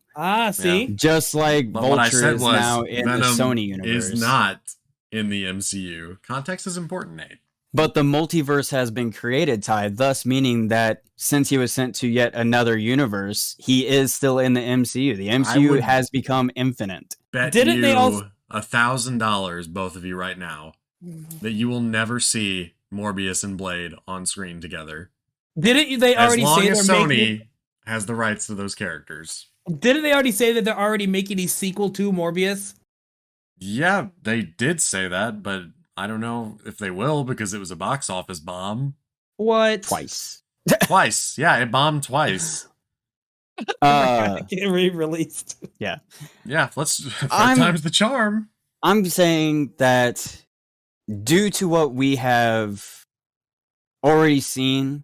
See? just like But what I Vulture said is was now in the Venom Sony universe. is not in the MCU. Context is important, Nate. But the multiverse has been created, Ty, thus meaning that since he was sent to yet another universe, he is still in the MCU. The MCU would- has become infinite. Bet Didn't you they also- $1,000, both of you right now, that you will never see Morbius and Blade on screen together. Didn't they As already long say as they're Sony making? has the rights to those characters. Didn't they already say that they're already making a sequel to Morbius? Yeah, they did say that, but I don't know if they will because it was a box office bomb. What? Twice. Twice. Yeah, it bombed twice. Get re-released. Yeah, let's I'm- times the charm. I'm saying that due to what we have already seen,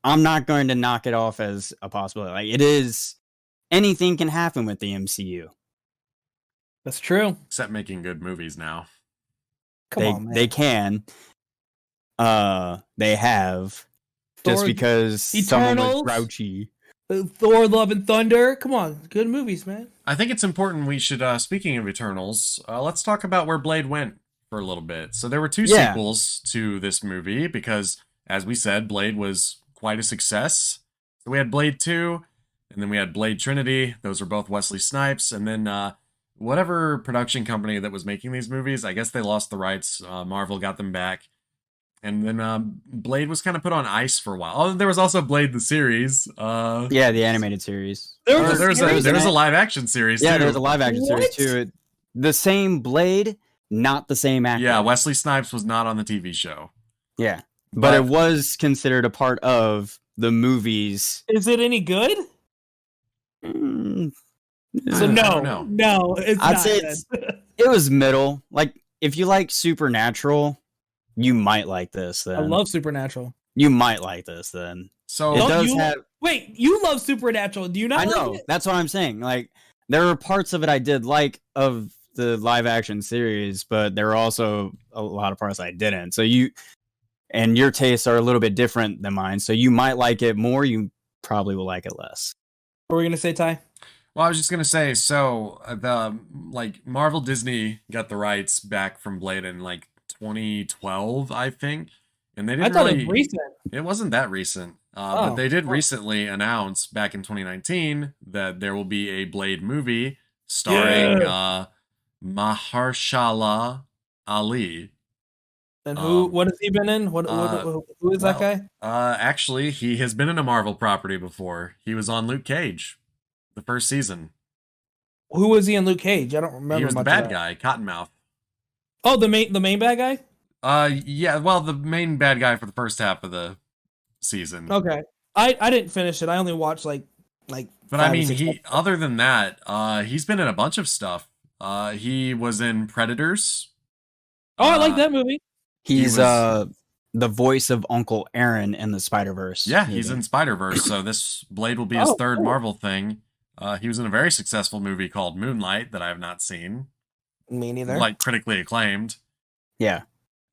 I'm not going to knock it off as a possibility. Like it is, anything can happen with the MCU. That's true. Except making good movies now. Come they on, man. they can. They have. Just Thor- because someone was Eternals? grouchy. Thor: Love and Thunder. Come on, good movies, man. I think it's important we should, speaking of Eternals, let's talk about where Blade went for a little bit. So there were 2 Yeah. sequels to this movie because, as we said, Blade was quite a success. So we had Blade 2, and then we had Blade Trinity. Those were both Wesley Snipes. And then whatever production company that was making these movies, I guess they lost the rights. Marvel got them back And then Blade was kind of put on ice for a while. Oh, there was also Blade the series. Yeah, the animated series. There Oh, was there's a live action series Yeah, too. there's a live action series What? too. The same Blade, not the same actor. Yeah, Wesley Snipes was not on the TV show. Yeah, but it was considered a part of the movies. Is it any good? Mm, So I no, don't know. no, it's I'd not say good. it was middle. Like if you like Supernatural, you might like this. Then I love Supernatural. you might like this. Then So it Don't does you- have. Wait, you love Supernatural? Do you not? I know. Like it? That's what I'm saying. Like there were parts of it I did like of the live action series, but there were also a lot of parts I didn't. So you and your tastes are a little bit different than mine. So you might like it more. You probably will like it less. What were we gonna say, Ty? Well, I was just gonna say, so the Marvel Disney got the rights back from Blade in like 2012, I think, and they I didn't thought really. it was recent. It wasn't that recent, Oh. but they did recently announce back in 2019 that there will be a Blade movie starring Mahershala Ali. And who? Um, What has he been in? Who is that well, guy? Actually, he has been in a Marvel property before. He was on Luke Cage, the first season. Who was he in Luke Cage? I don't remember. He was the much of bad that. guy, Cottonmouth. Oh, the main bad guy. Yeah, well, the main bad guy for the first half of the season. Okay, I didn't finish it. I only watched like. But I mean, other than that, he's been in a bunch of stuff. He was in Predators. Oh, I like that movie. He's was- the voice of Uncle Aaron in the Spider-Verse. Yeah, he's in Spider-Verse, so this Blade will be his third cool. Marvel thing. He was in a very successful movie called Moonlight that I have not seen. Me neither. Like critically acclaimed. Yeah.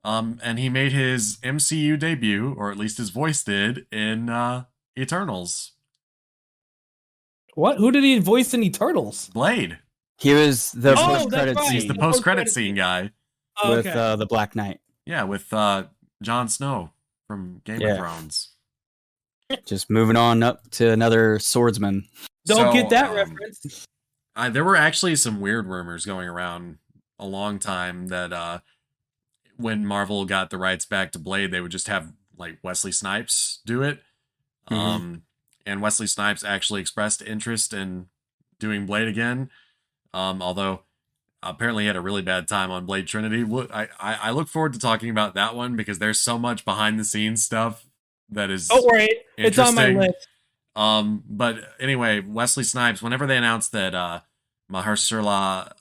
And he made his MCU debut, or at least his voice did, in Eternals. What? Who did he voice in Eternals? Blade. He was the Oh, post-credit that's right. He's scene the The post-credit post-credit scene guy. Oh, with okay. the Black Knight. Yeah, with Jon Snow from Game Yeah. of Thrones. Just moving on up to another swordsman. Don't So, get that reference. There were actually some weird rumors going around a long time that when Marvel got the rights back to Blade, they would just have like Wesley Snipes do it. Mhm. And Wesley Snipes actually expressed interest in doing Blade again. Although apparently he had a really bad time on Blade Trinity. I look forward to talking about that one because there's so much behind the scenes stuff that is Don't worry, it's on my interesting. list. But anyway, Wesley Snipes, whenever they announced that Mahershala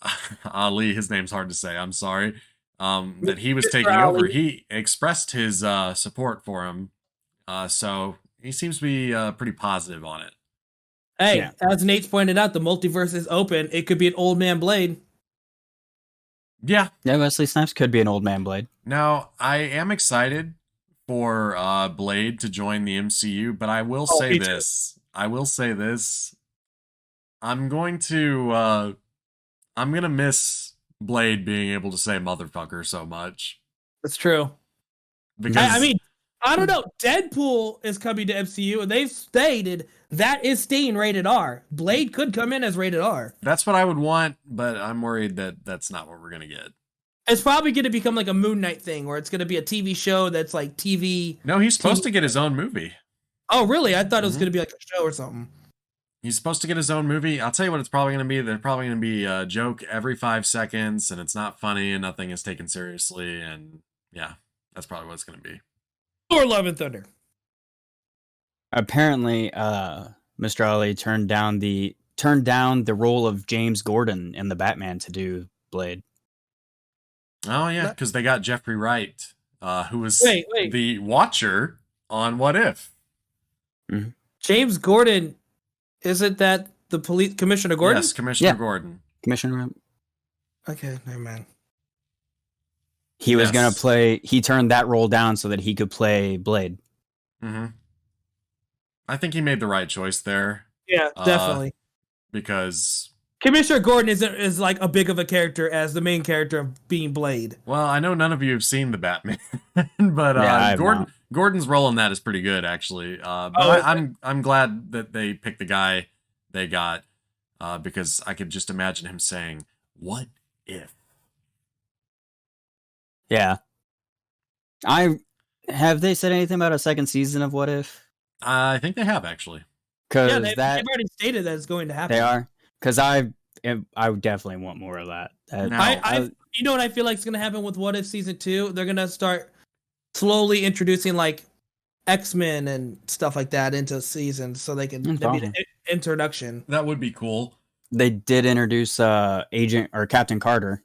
Ali, his name's hard to say, I'm sorry, that he was Mr. taking over, Ali. he expressed his support for him. So he seems to be pretty positive on it. Hey, Yeah. as Nate's pointed out, the multiverse is open. It could be an old man Blade. Yeah. Yeah, Wesley Snipes could be an old man Blade. Now, I am excited for Blade to join the MCU, but I will Oh, say me too. this. I will say this. I'm going to miss Blade being able to say motherfucker so much. That's true. Because I mean, I don't know. Deadpool is coming to MCU, and they've stated that is staying rated R. Blade could come in as rated R. that's what I would want, but I'm worried that that's not what we're going to get. It's probably going to become like a Moon Knight thing, where it's going to be a TV show that's like TV. No, he's supposed to get his own movie. Oh, really? I thought it was Mhm. going to be like a show or something. He's supposed to get his own movie. I'll tell you what it's probably going to be. They're probably going to be a joke every 5 seconds, and it's not funny, and nothing is taken seriously, and yeah, that's probably what it's going to be. Or Love and Thunder. Apparently, Mr. Ali turned down the role of James Gordon in the Batman to do Blade. Oh yeah, because they got Jeffrey Wright, who was Wait. the Watcher on What If. James Gordon, isn't that the police Commissioner Gordon? Yes, Commissioner Yeah. Gordon. Commissioner, Okay, never mind. he was Yes. gonna play. He turned that role down so that he could play Blade. hmm I think he made the right choice there Yeah, definitely. because, Commissioner Gordon is like a big of a character as the main character of being Blade. well, I know none of you have seen the Batman, but Yeah, I have not. Gordon's role in that is pretty good actually. But Oh, okay. I'm glad that they picked the guy they got because I could just imagine him saying, "What if?" Yeah, Have they said anything about a second season of What If? I think they have actually. Because Yeah, they've already stated that it's going to happen. they are. Because I would definitely want more of that. Now- You know what I feel like is going to happen with What If season 2? They're going to start slowly introducing like X-Men and stuff like that into seasons, so they can That's maybe awesome. the introduction. That would be cool. They did introduce Agent or Captain Carter.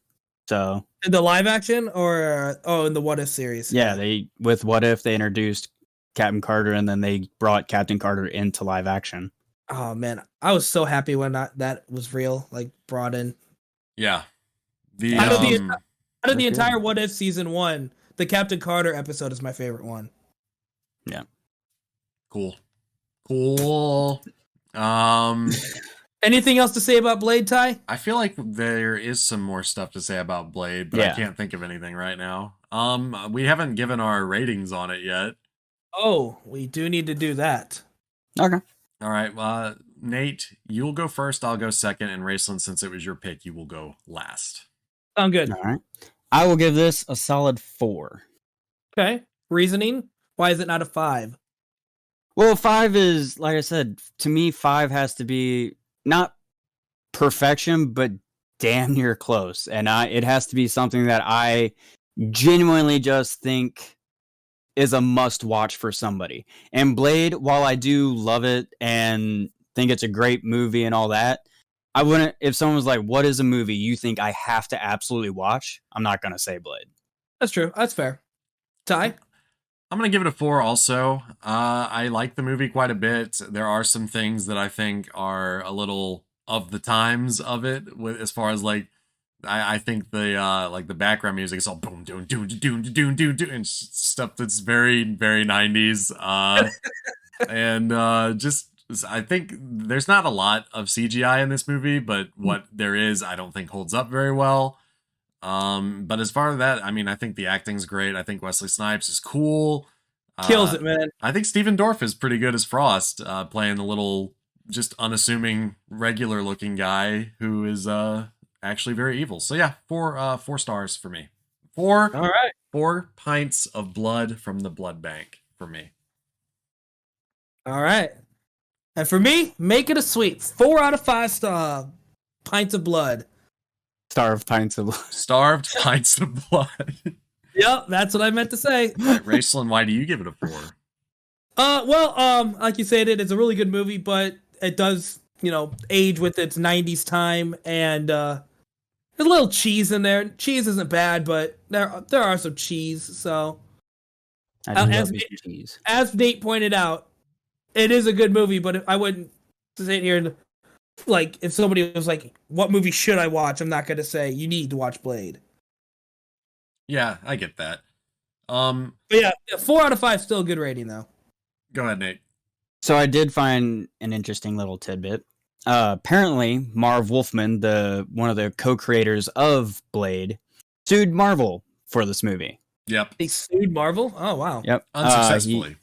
So In the live action or in the What If series? yeah, with What If they introduced Captain Carter and then they brought Captain Carter into live action. Oh man, I was so happy when that was real, like brought in. Yeah. The Out of the That's entire good. What If season 1, the Captain Carter episode is my favorite one. cool. Anything else to say about Blade, Ty? I feel like there is some more stuff to say about Blade, but I Yeah. can't think of anything right now. We haven't given our ratings on it yet. Oh, we do need to do that. Okay. All right, Nate, you'll go first. I'll go second, and Raceland, since it was your pick, you will go last. Sound good. All right. I will give this a solid 4. Okay. Reasoning? Why is it not a 5? Well, 5 is, like I said, to me, 5 has to be not perfection, but damn near close. And it has to be something that I genuinely just think is a must watch for somebody. And Blade, while I do love it and think it's a great movie and all that, I wouldn't, if someone was like, what is a movie you think I have to absolutely watch? I'm not going to say Blade. That's true. That's fair. Ty? I'm going to give it a 4 also. I like the movie quite a bit. There are some things that I think are a little of the times of it, with as far as like, I think the background music is all boom, doom, doom, doom, doom, doom, doom, and stuff that's very, very 90s. And just, I think there's not a lot of CGI in this movie, but what there is, I don't think holds up very well. But as far as that, I mean, I think the acting's great. I think Wesley Snipes is cool. Kills it, man. I think Stephen Dorff is pretty good as Frost, playing the little, just unassuming, regular looking guy who is actually very evil. So yeah, 4 stars for me. All right. 4 pints of blood from the blood bank for me. All right. And for me, make it a sweet 4 out of 5 pints of blood. Starved pints of Starved pints of blood. Yep, that's what I meant to say. Raceland, why do you give it a 4? Like you said, it's a really good movie, but it does, age with its 90s time, and there's a little cheese in there. Cheese isn't bad, but there are some cheese. So, I do love as- me some cheese. as Nate pointed out, it is a good movie, but I wouldn't sit here and, like, if somebody was like, what movie should I watch? I'm not going to say, you need to watch Blade. Yeah, I get that. But yeah, 4 out of 5 still a good rating, though. Go ahead, Nate. So I did find an interesting little tidbit. Apparently, Marv Wolfman, one of the co-creators of Blade, sued Marvel for this movie. Yep. They sued Marvel? Oh, wow. Yep. Unsuccessfully.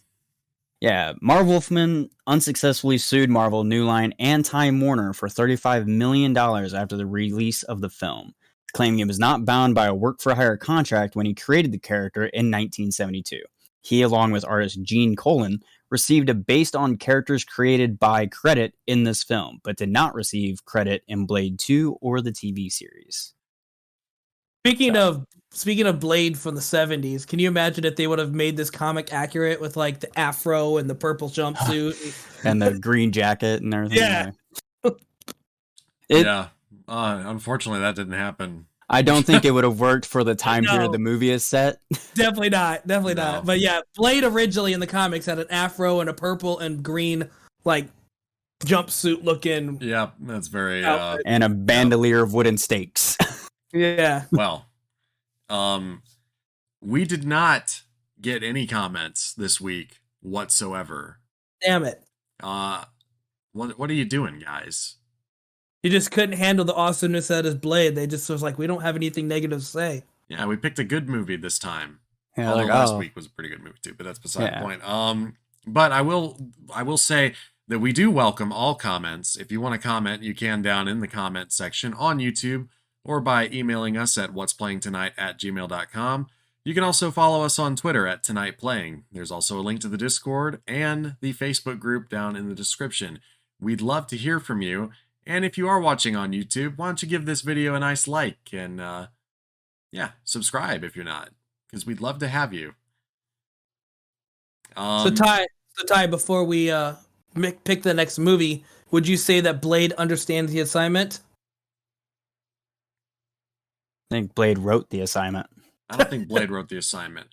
Marv Wolfman unsuccessfully sued Marvel, New Line, and Time Warner for $35 million after the release of the film, claiming he was not bound by a work-for-hire contract when he created the character in 1972. He, along with artist Gene Colan, received a based on characters created by credit in this film, but did not receive credit in Blade 2 or the TV series. Speaking of Blade from the 70s, can you imagine if they would have made this comic accurate with like the afro and the purple jumpsuit? And the green jacket and everything. Yeah. Yeah. Unfortunately, that didn't happen. I don't think it would have worked for the time No. period the movie is set. Definitely not. Definitely No. not. But yeah, Blade originally in the comics had an afro and a purple and green like jumpsuit looking. Yeah, that's very Outfit. And a bandolier of wooden stakes. Yeah. well. We did not get any comments this week whatsoever. Damn it. What are you doing, guys? You just couldn't handle the awesomeness that is Blade. They just was like, we don't have anything negative to say. Yeah, we picked a good movie this time. Yeah, Although like, last oh. week was a pretty good movie too, but that's beside Yeah. the point. But I will say that we do welcome all comments. If you want to comment, you can down in the comment section on YouTube or by emailing us at whatsplayingtonight@gmail.com. You can also follow us on Twitter at Tonight Playing. There's also a link to the Discord and the Facebook group down in the description. We'd love to hear from you. And if you are watching on YouTube, why don't you give this video a nice like and, subscribe if you're not, because we'd love to have you. So Ty, before we pick the next movie, would you say that Blade understands the assignment? I think Blade wrote the assignment. I don't think Blade wrote the assignment.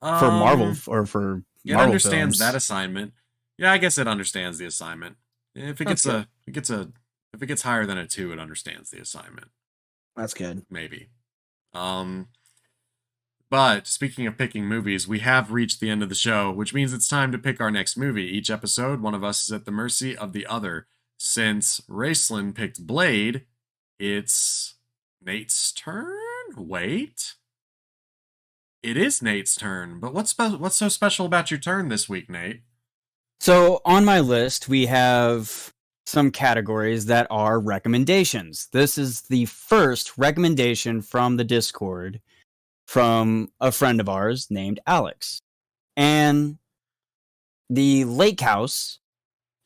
For Marvel, or for it Marvel understands films. that assignment. Yeah, I guess it understands the assignment. If it gets if it gets higher than a 2, it understands the assignment. That's good. Maybe. But speaking of picking movies, we have reached the end of the show, which means it's time to pick our next movie. Each episode, one of us is at the mercy of the other. Since Raceland picked Blade, it's Nate's turn? Wait. It is Nate's turn, but what's so special about your turn this week, Nate? So on my list, we have some categories that are recommendations. This is the first recommendation from the Discord from a friend of ours named Alex. And The Lake House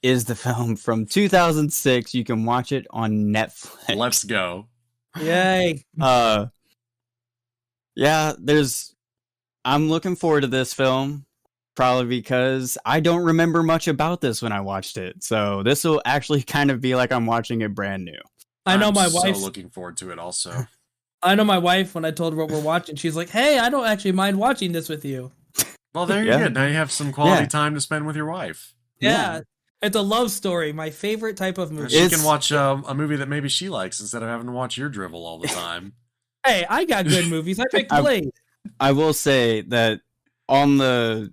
is the film from 2006. You can watch it on Netflix. Let's go. Yay. I'm looking forward to this film, probably because I don't remember much about this when I watched it. So this will actually kind of be like I'm watching it brand new. I know my so wife. looking forward to it also. I know my wife, when I told her what we're watching, she's like, "Hey, I don't actually mind watching this with you." Well, there you go. Now you have some quality time to spend with your wife. Yeah. It's a love story, my favorite type of movie. She can watch a movie that maybe she likes instead of having to watch your drivel all the time. Hey, I got good movies. I picked Blade. I will say that on the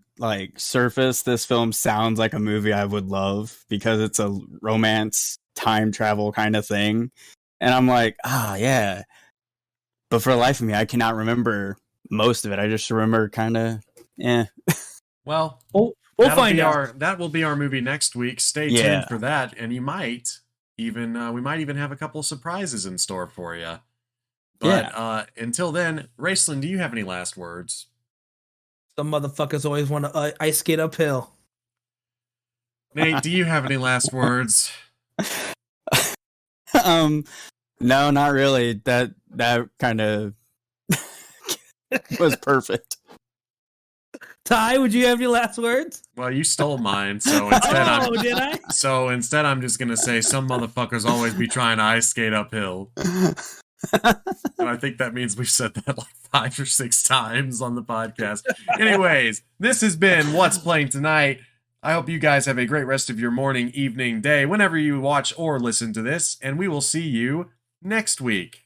surface, this film sounds like a movie I would love because it's a romance time travel kind of thing. And I'm like, yeah. But for the life of me, I cannot remember most of it. I just remember kind of, Well, we'll find out. That will be our movie next week. Stay tuned for that. And you might even, we might even have a couple of surprises in store for you. But until then, Raceland, do you have any last words? Some motherfuckers always want to ice skate uphill. Nate, do you have any last words? No, not really. That kind of was perfect. Ty, would you have any last words? Well, you stole mine, so instead did I? So instead I'm just gonna say some motherfuckers always be trying to ice skate uphill. And I think that means we've said that like 5 or 6 times on the podcast. Anyways, this has been What's Playing Tonight. I hope you guys have a great rest of your morning, evening, day, whenever you watch or listen to this, and we will see you next week.